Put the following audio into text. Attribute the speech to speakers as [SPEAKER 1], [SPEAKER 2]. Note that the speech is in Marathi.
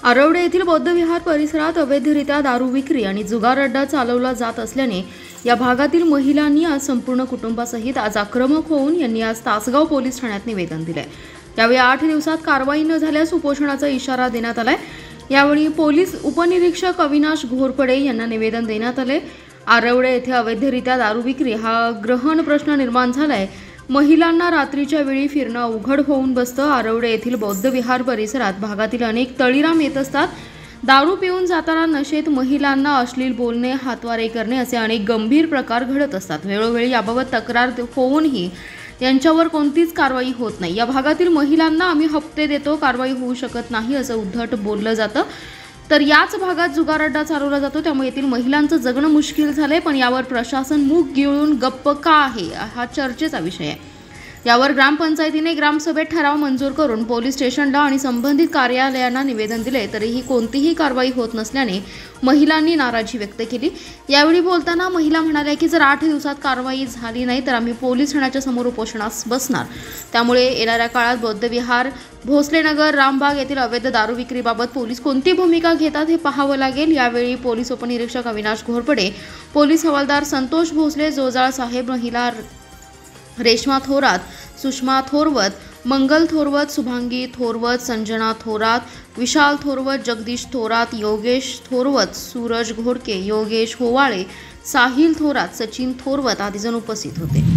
[SPEAKER 1] आरवडे येथील बौद्ध विहार परिसरात अवैधरित्या दारू विक्री आणि जुगार अड्डा चालवला जात असल्याने या भागातील महिलांनी आज संपूर्ण कुटुंबासहित आज आक्रमक होऊन यांनी आज तासगाव पोलीस ठाण्यात निवेदन दिले। यावेळी 8 दिवसात कारवाई न झाल्यास उपोषणाचा इशारा देण्यात आलाय। यावेळी पोलीस उपनिरीक्षक अविनाश घोरपडे यांना निवेदन देण्यात आले। आरवडे येथे अवैधरित्या दारू विक्री हा ग्रहण प्रश्न निर्माण झालाय। महिलांना रात्रीच्या वेळी फिरणं अवघड होऊन बसतं। आरवडे येथील बौद्ध विहार परिसरात भागातील अनेक तळीराम येत असतात। दारू पिऊन जाताना नशेत महिलांना अश्लील बोलणे, हातवारे करणे असे अनेक गंभीर प्रकार घडत असतात। वेळोवेळी याबाबत तक्रार होऊनही यांच्यावर कोणतीच कारवाई होत नाही। या भागातील महिलांना आम्ही हप्ते देतो, कारवाई होऊ शकत नाही असं उद्धट बोललं जातं। तर याच भागात जुगार अड्डा चालवला जातो, त्यामुळे येथील महिलांचं जगणं मुश्किल झालंय। पण यावर प्रशासन मूग गिळून गप्प का आहे हा चर्चेचा विषय आहे। यावर ग्रामपंचायतीने ग्रामसभेत ठराव मंजूर करून पोलीस स्टेशनला आणि संबंधित कार्यालयांना निवेदन दिले, तरीही कोणतीही कारवाई होत नसल्याने महिलांनी नाराजी व्यक्त केली। यावेळी बोलताना महिला म्हणाल्या की जर 8 दिवसात कारवाई झाली नाही तर आम्ही पोलीस ठाण्याच्या समोर उपोषणास बसणार। त्यामुळे येणाऱ्या काळात बौद्ध विहार, भोसलेनगर, रामबाग येथील अवैध दारू विक्रीबाबत पोलीस कोणती भूमिका घेतात हे पाहावं लागेल। यावेळी पोलीस उपनिरीक्षक अविनाश घोरपडे, पोलीस हवालदार संतोष भोसले, जोजाळ साहेब, महिला रेश्मा थोरात, सुषमा थोरवत, मंगल थोरवत, शुभांगी थोरवत, संजना थोरात, विशाल थोरवत, जगदीश थोरात, योगेश थोरवत, सूरज घोडके, योगेश होवाळे, साहिल थोरात, सचिन थोरवत आदी जण उपस्थित होते।